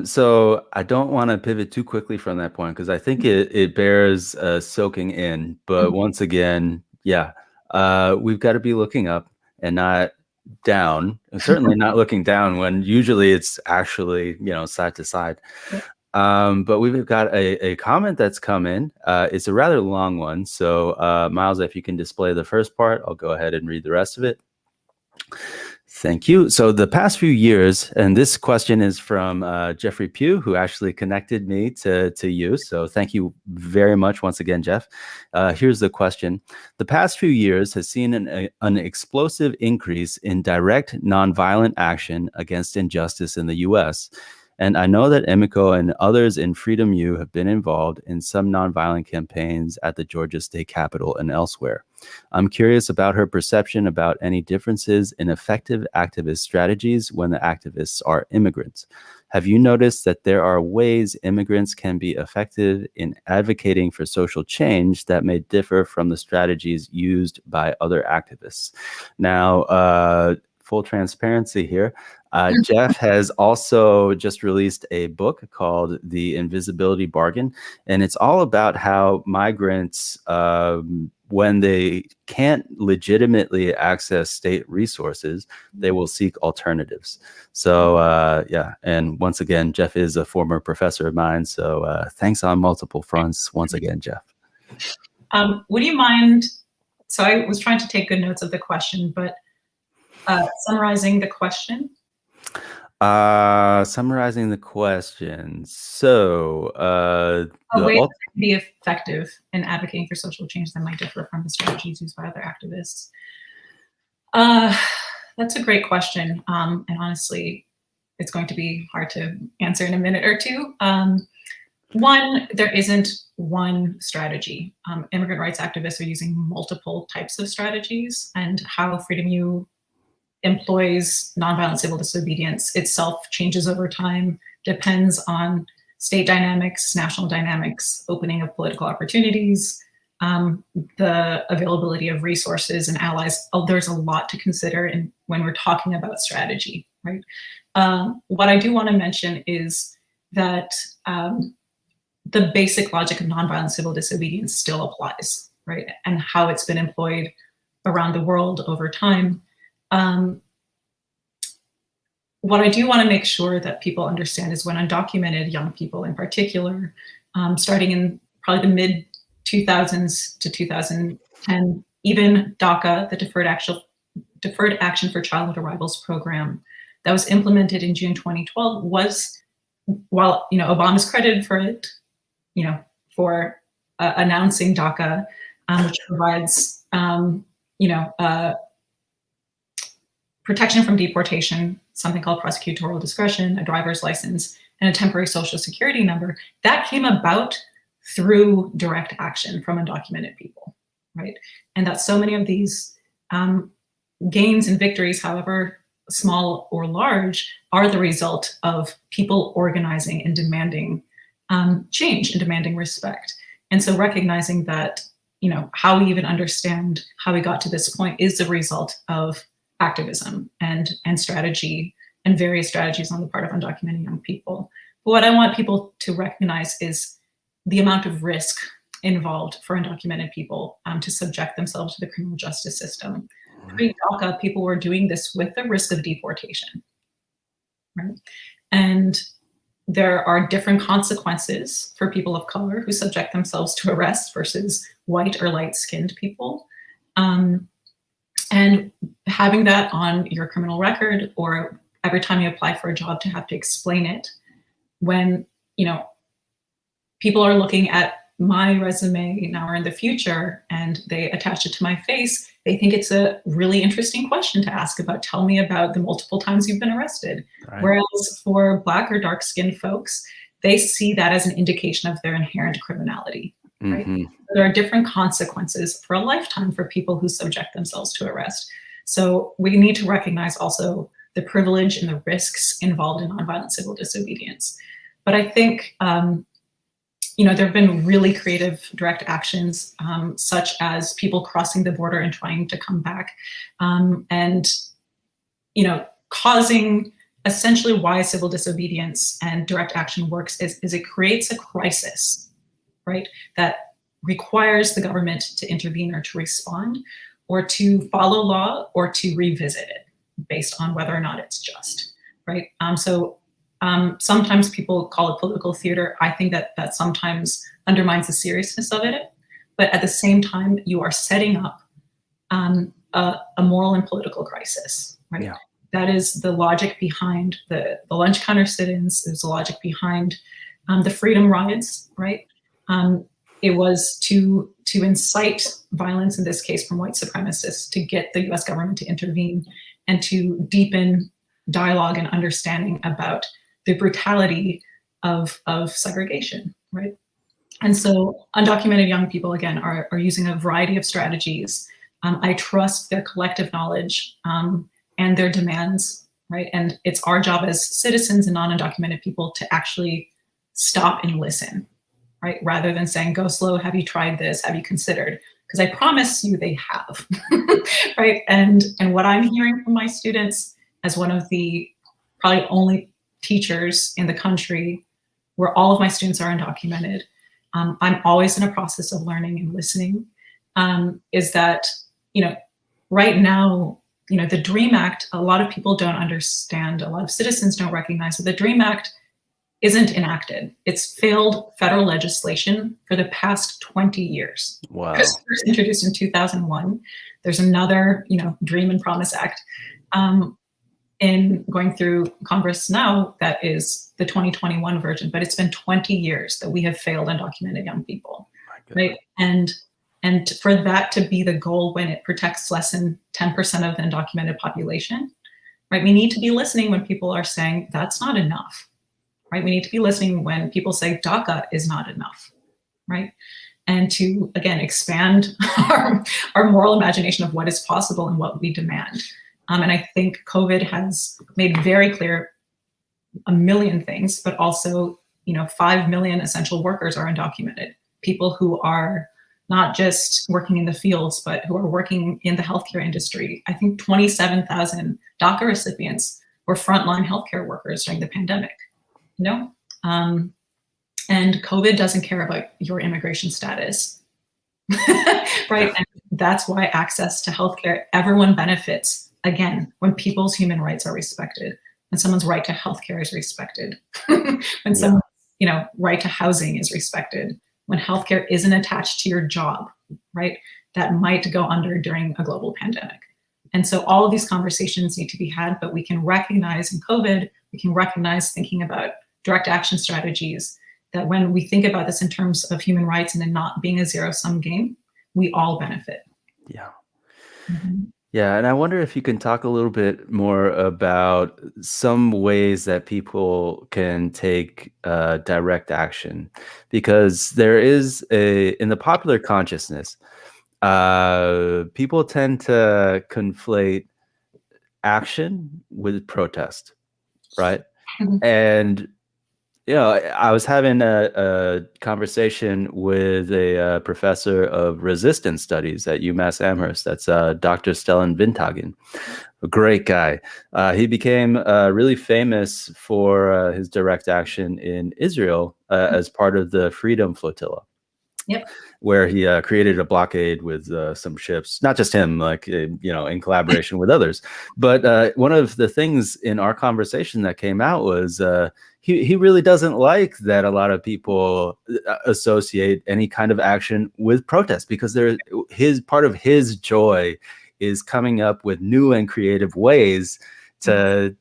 So I don't want to pivot too quickly from that point, because I think it bears soaking in. But once again, we've got to be looking up and not down, and certainly not looking down when usually it's actually, side to side. But we've got a comment that's come in. It's a rather long one. So Miles, if you can display the first part, I'll go ahead and read the rest of it. Thank you. So the past few years, and this question is from Jeffrey Pugh, who actually connected me to you. So thank you very much once again, Jeff. Here's the question. The past few years has seen an explosive increase in direct nonviolent action against injustice in the U.S., and I know that Emiko and others in Freedom U have been involved in some nonviolent campaigns at the Georgia State Capitol and elsewhere. I'm curious about her perception about any differences in effective activist strategies when the activists are immigrants. Have you noticed that there are ways immigrants can be effective in advocating for social change that may differ from the strategies used by other activists? Now, full transparency here. Jeff has also just released a book called The Invisibility Bargain, and it's all about how migrants, when they can't legitimately access state resources, they will seek alternatives. So and once again, Jeff is a former professor of mine, so thanks on multiple fronts once again, Jeff. Would you mind, so I was trying to take good notes of the question, but summarizing the question? Summarizing the question. So, a way to be effective in advocating for social change that might differ from the strategies used by other activists. That's a great question. And honestly, it's going to be hard to answer in a minute or two. One, there isn't one strategy. Immigrant rights activists are using multiple types of strategies, and how Freedom U employs nonviolent civil disobedience itself changes over time, depends on state dynamics, national dynamics, opening of political opportunities, the availability of resources and allies. Oh, there's a lot to consider when we're talking about strategy, right? What I do want to mention is that the basic logic of nonviolent civil disobedience still applies, right? And how it's been employed around the world over time. What I do want to make sure that people understand is when undocumented young people in particular, starting in probably the mid 2000s to 2010, even DACA, the Deferred Action for Childhood Arrivals program that was implemented in June 2012 was, while Obama's credited for it, for announcing DACA, which provides protection from deportation, something called prosecutorial discretion, a driver's license, and a temporary social security number, that came about through direct action from undocumented people, right? And that so many of these gains and victories, however small or large, are the result of people organizing and demanding change and demanding respect. And so recognizing that, how we even understand how we got to this point is the result of activism and strategy and various strategies on the part of undocumented young people. But what I want people to recognize is the amount of risk involved for undocumented people to subject themselves to the criminal justice system. Pre-DACA, people were doing this with the risk of deportation, right? And there are different consequences for people of color who subject themselves to arrest versus white or light-skinned people. And having that on your criminal record, or every time you apply for a job to have to explain it, when people are looking at my resume now or in the future and they attach it to my face, they think it's a really interesting question to ask about, tell me about the multiple times you've been arrested. Right. Whereas for Black or dark-skinned folks, they see that as an indication of their inherent criminality. Right? Mm-hmm. There are different consequences for a lifetime for people who subject themselves to arrest. So we need to recognize also the privilege and the risks involved in nonviolent civil disobedience. But I think there have been really creative direct actions, such as people crossing the border and trying to come back, and causing, essentially why civil disobedience and direct action works is it creates a crisis, right, that requires the government to intervene or to respond or to follow law or to revisit it based on whether or not it's just, right? Sometimes people call it political theater. I think that sometimes undermines the seriousness of it. But at the same time, you are setting up a moral and political crisis, right? Yeah. That is the logic behind the lunch counter sit-ins. There's a logic behind the freedom rides, right? It was to incite violence, in this case from white supremacists, to get the US government to intervene and to deepen dialogue and understanding about the brutality of segregation, right? And so undocumented young people, again, are using a variety of strategies. I trust their collective knowledge and their demands, right? And it's our job as citizens and non-undocumented people to actually stop and listen, right? Rather than saying, go slow, have you tried this? Have you considered? Because I promise you they have, right? And what I'm hearing from my students as one of the probably only teachers in the country where all of my students are undocumented, I'm always in a process of learning and listening, is that, right now, the DREAM Act, a lot of people don't understand, a lot of citizens don't recognize that the DREAM Act isn't enacted. It's failed federal legislation for the past 20 years. Wow. It was first introduced in 2001. There's another, DREAM and Promise Act in going through Congress now that is the 2021 version, but it's been 20 years that we have failed undocumented young people, right? And for that to be the goal when it protects less than 10% of the undocumented population, right? We need to be listening when people are saying that's not enough, right? We need to be listening when people say DACA is not enough, right? And to, again, expand our moral imagination of what is possible and what we demand. And I think COVID has made very clear a million things, but also, 5 million essential workers are undocumented. People who are not just working in the fields, but who are working in the healthcare industry. I think 27,000 DACA recipients were frontline healthcare workers during the pandemic, And COVID doesn't care about your immigration status, right? And that's why access to healthcare, everyone benefits, again, when people's human rights are respected, when someone's right to healthcare is respected, when someone's, right to housing is respected, when healthcare isn't attached to your job, right? That might go under during a global pandemic. And so all of these conversations need to be had, but we can recognize in COVID, we can recognize thinking about direct action strategies, that when we think about this in terms of human rights and in not being a zero-sum game, we all benefit. Yeah. Mm-hmm. Yeah, and I wonder if you can talk a little bit more about some ways that people can take direct action, because there is in the popular consciousness, people tend to conflate action with protest, right? Mm-hmm. And I was having a conversation with a professor of resistance studies at UMass Amherst. That's Dr. Stellan Windhagen, a great guy. He became really famous for his direct action in Israel as part of the Freedom Flotilla. Yep. Where he created a blockade with some ships, not just him, like, in collaboration with others. But one of the things in our conversation that came out was he really doesn't like that a lot of people associate any kind of action with protest, because part of his joy is coming up with new and creative ways to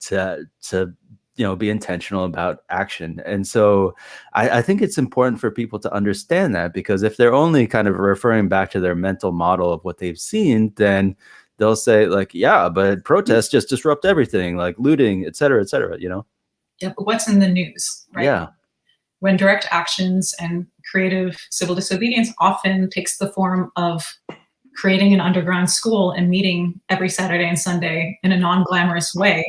be intentional about action. And so I think it's important for people to understand that, because if they're only kind of referring back to their mental model of what they've seen, then they'll say, like, yeah, but protests just disrupt everything, like looting, et cetera, Yeah, but what's in the news, right? Yeah. When direct actions and creative civil disobedience often takes the form of creating an underground school and meeting every Saturday and Sunday in a non-glamorous way,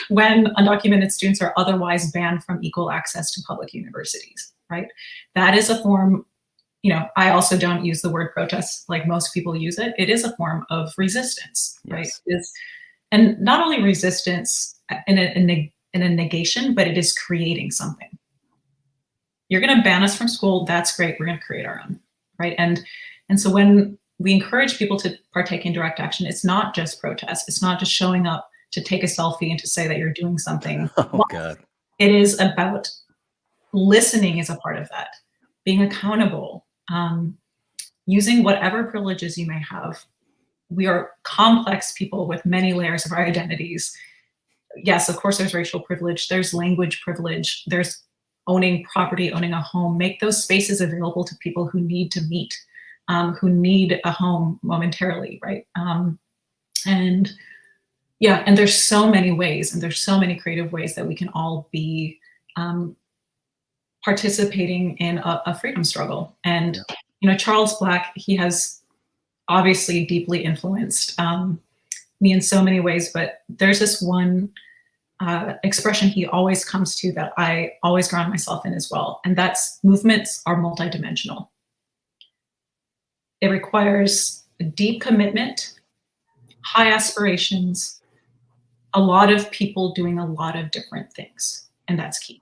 when undocumented students are otherwise banned from equal access to public universities, right? That is a form, I also don't use the word protest like most people use it. It is a form of resistance, right? And not only resistance in a negation, but it is creating something. You're going to ban us from school. That's great. We're going to create our own, right? And so when we encourage people to partake in direct action, it's not just protest. It's not just showing up to take a selfie and to say that you're doing something. Oh, God. It is about listening is a part of that, being accountable, using whatever privileges you may have. We are complex people with many layers of our identities. Yes, of course, there's racial privilege, there's language privilege, there's owning property, owning a home. Make those spaces available to people who need to meet, who need a home momentarily, right? And there's so many ways, and there's so many creative ways that we can all be participating in a freedom struggle. And, Charles Black, he has obviously deeply influenced me in so many ways, but there's this one expression he always comes to that I always ground myself in as well. And that's movements are multidimensional. It requires a deep commitment, high aspirations, a lot of people doing a lot of different things. And that's key,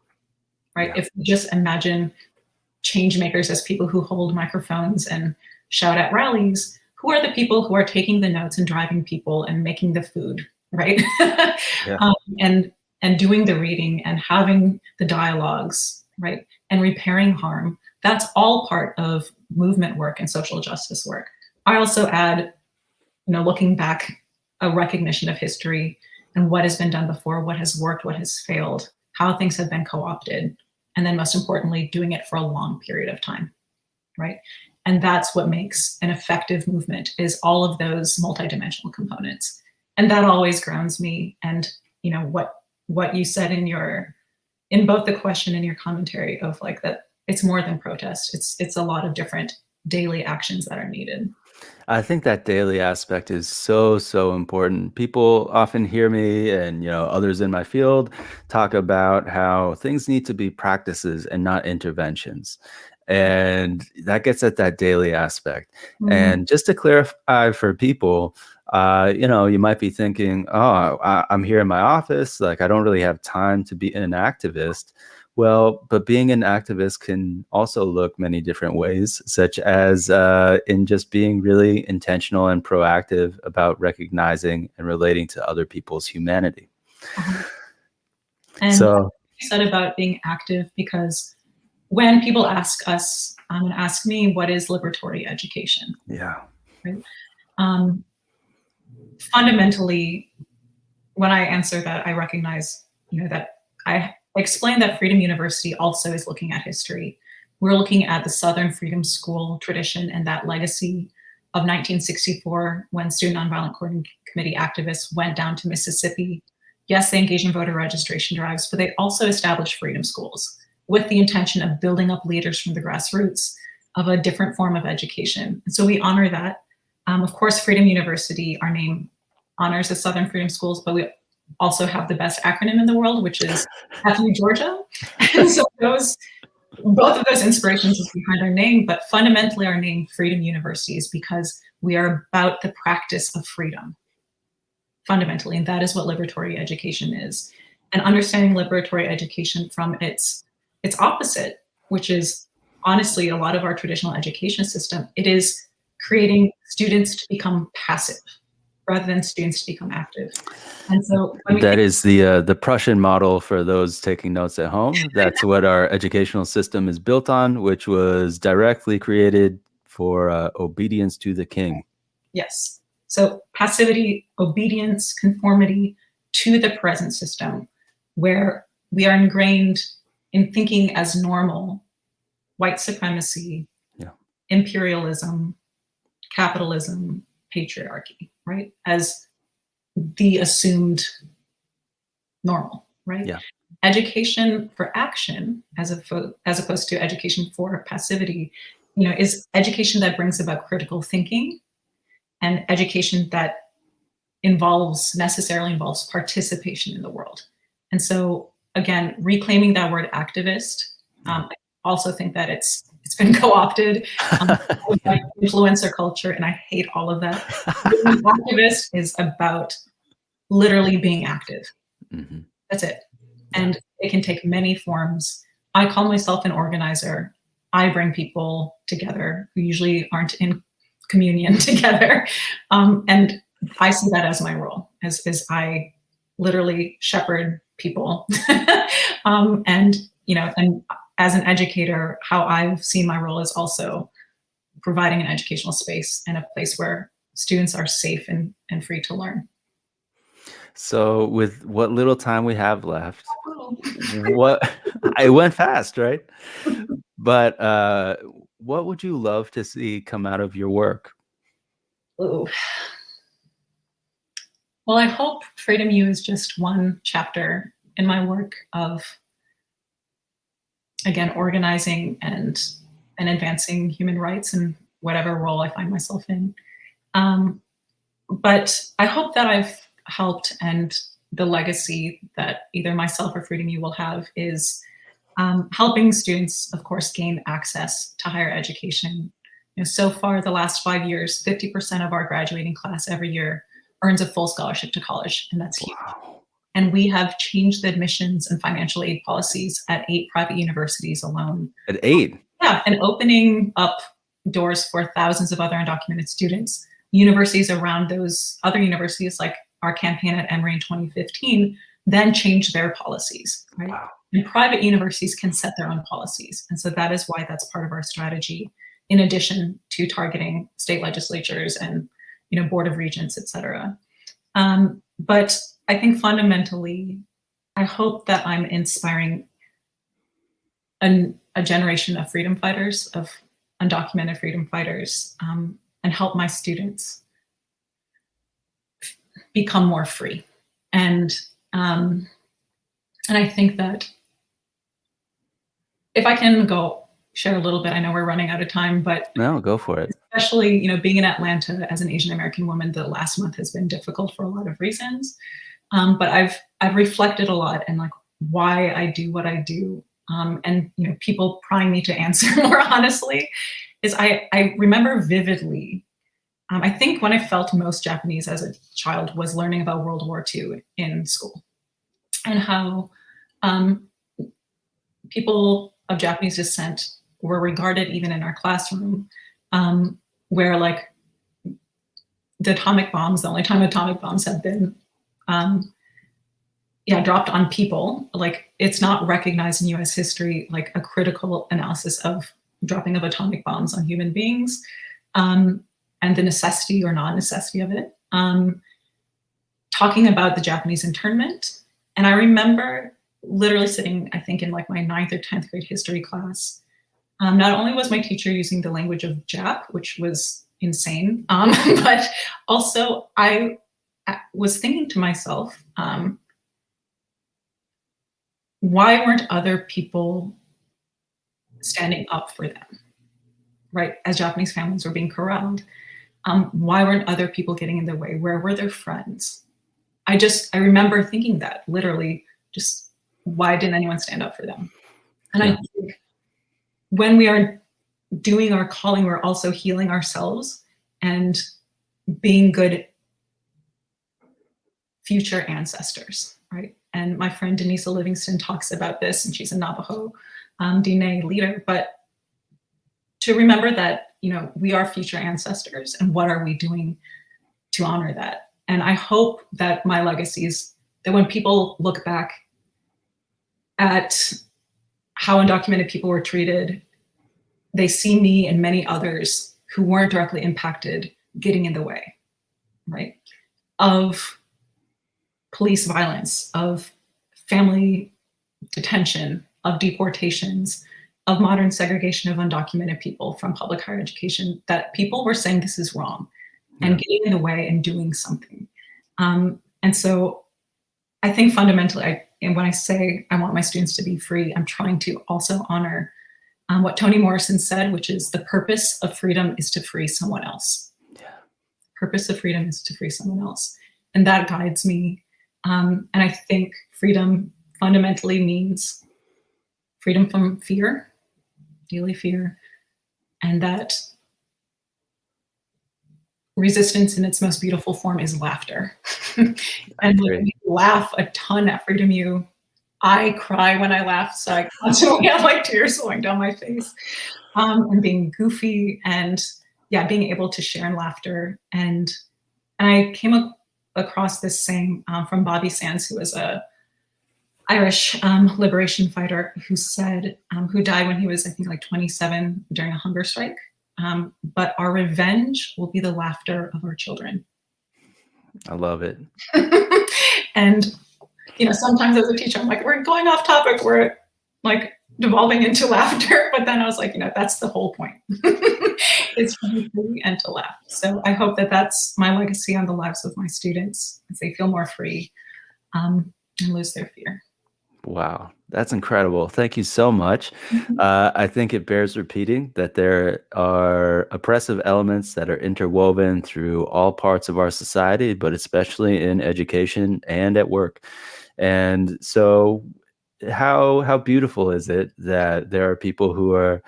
right? Yeah. If we just imagine change makers as people who hold microphones and shout at rallies, who are the people who are taking the notes and driving people and making the food, right? Yeah. And doing the reading and having the dialogues, right? And repairing harm. That's all part of movement work and social justice work. I also add, looking back, a recognition of history and what has been done before, what has worked, what has failed, how things have been co-opted, and then most importantly, doing it for a long period of time, right? And that's what makes an effective movement, is all of those multidimensional components. And that always grounds me. And what you said in your in both the question and your commentary of like that it's more than protest. It's a lot of different daily actions that are needed. I think that daily aspect is so, so important. People often hear me and, others in my field talk about how things need to be practices and not interventions. And that gets at that daily aspect. Mm, And just to clarify for people, you might be thinking, oh, I'm here in my office. Like, I don't really have time to be an activist. Well, but being an activist can also look many different ways, such as in just being really intentional and proactive about recognizing and relating to other people's humanity. uh-huh. And So, you said about being active, because when people ask us and ask me, what is liberatory education? yeah, Right? Um, Fundamentally, when I answer that, I recognize, that I explain that Freedom University also is looking at history. We're looking at the Southern Freedom School tradition and that legacy of 1964 when Student Nonviolent Coordinating Committee activists went down to Mississippi. Yes, they engaged in voter registration drives, but they also established freedom schools with the intention of building up leaders from the grassroots of a different form of education. And so we honor that. Of course, Freedom University, our name honors the Southern Freedom Schools, but we also have the best acronym in the world, which is FU Georgia. And so both of those inspirations is behind our name, but fundamentally our name Freedom University is because we are about the practice of freedom, fundamentally, and that is what liberatory education is. And understanding liberatory education from its opposite, which is honestly a lot of our traditional education system, it is creating students to become passive rather than students to become active. And so when we that think, is the Prussian model for those taking notes at home. That's what our educational system is built on, which was directly created for obedience to the king. yes, so passivity, obedience, conformity to the present system, where we are ingrained in thinking as normal white supremacy, Yeah. imperialism, capitalism, patriarchy, right? As the assumed normal, right? Yeah. Education for action, as opposed to education for passivity, is education that brings about critical thinking and education that necessarily involves participation in the world. And so, again, reclaiming that word activist, I also think that it's been co-opted by influencer culture, and I hate all of that. Being an activist is about literally being active. Mm-hmm. That's it. Yeah. And it can take many forms. I call myself an organizer. I bring people together who usually aren't in communion together. And I see that as my role, as I literally shepherd people. And as an educator, how I've seen my role is also providing an educational space and a place where students are safe and free to learn. So, with what little time we have left, what I went fast, right? But what would you love to see come out of your work? Ooh. Well, I hope Freedom U is just one chapter in my work of, again, organizing and advancing human rights in whatever role I find myself in. But I hope that I've helped, and the legacy that either myself or Freedom U will have is helping students, of course, gain access to higher education. So far, the last 5 years, 50% of our graduating class every year earns a full scholarship to college, and that's huge. Wow. And we have changed the admissions and financial aid policies at 8 private universities alone. At 8? Yeah, and opening up doors for thousands of other undocumented students. Universities around those other universities, like our campaign at Emory in 2015, then changed their policies, right? Wow. And private universities can set their own policies. And so that is why that's part of our strategy, in addition to targeting state legislatures and Board of Regents, et cetera. But I think fundamentally, I hope that I'm inspiring a generation of freedom fighters, of undocumented freedom fighters, and help my students become more free. And I think that if I can go share a little bit, I know we're running out of time, but No, go for it. especially, being in Atlanta as an Asian American woman, the last month has been difficult for a lot of reasons. But I've reflected a lot and like why I do what I do. And people prying me to answer more honestly is I remember vividly. I think when I felt most Japanese as a child was learning about World War II in school and how people of Japanese descent were regarded even in our classroom, where like the atomic bombs, the only time atomic bombs have been dropped on people, like it's not recognized in US history, like a critical analysis of dropping of atomic bombs on human beings, and the necessity or non-necessity of it. Talking about the Japanese internment. And I remember literally sitting, I think in like my 9th or 10th grade history class. Not only was my teacher using the language of Jap, which was insane, but also I was thinking to myself, why weren't other people standing up for them, right? As Japanese families were being corralled, why weren't other people getting in their way? Where were their friends? I remember thinking that literally, just why didn't anyone stand up for them? And I think when we are doing our calling, we're also healing ourselves and being good future ancestors, right? And my friend Denisa Livingston talks about this, and she's a Navajo Diné leader, but to remember that, we are future ancestors and what are we doing to honor that? And I hope that my legacy is that when people look back at how undocumented people were treated, they see me and many others who weren't directly impacted getting in the way, right? Of police violence, of family detention, of deportations, of modern segregation of undocumented people from public higher education, that people were saying this is wrong and getting in the way and doing something. And so I think fundamentally, and when I say I want my students to be free, I'm trying to also honor what Toni Morrison said, which is the purpose of freedom is to free someone else. Yeah. Purpose of freedom is to free someone else. And that guides me. And I think freedom fundamentally means freedom from fear, daily fear, and that resistance in its most beautiful form is laughter. And when we laugh a ton at Freedom U, I cry when I laugh, so I constantly have like tears flowing down my face. And being goofy and being able to share in laughter. And I came across this saying from Bobby Sands, who was a Irish liberation fighter who said, who died when he was, I think, like 27 during a hunger strike. But our revenge will be the laughter of our children. I love it. And, sometimes as a teacher, I'm like, we're going off topic. We're like devolving into laughter. But then I was like, that's the whole point. It's to be free and to laugh. So I hope that that's my legacy on the lives of my students as they feel more free and lose their fear. Wow, that's incredible. Thank you so much. I think it bears repeating that there are oppressive elements that are interwoven through all parts of our society, but especially in education and at work. And so how beautiful is it that there are people who are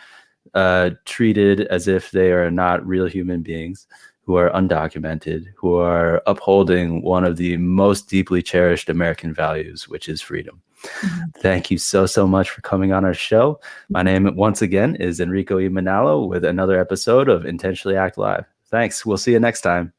treated as if they are not real human beings, who are undocumented, who are upholding one of the most deeply cherished American values, which is freedom. Thank you so much for coming on our show. My name, once again, is Enrico E. Manalo with another episode of Intentionally Act Live. Thanks. We'll see you next time.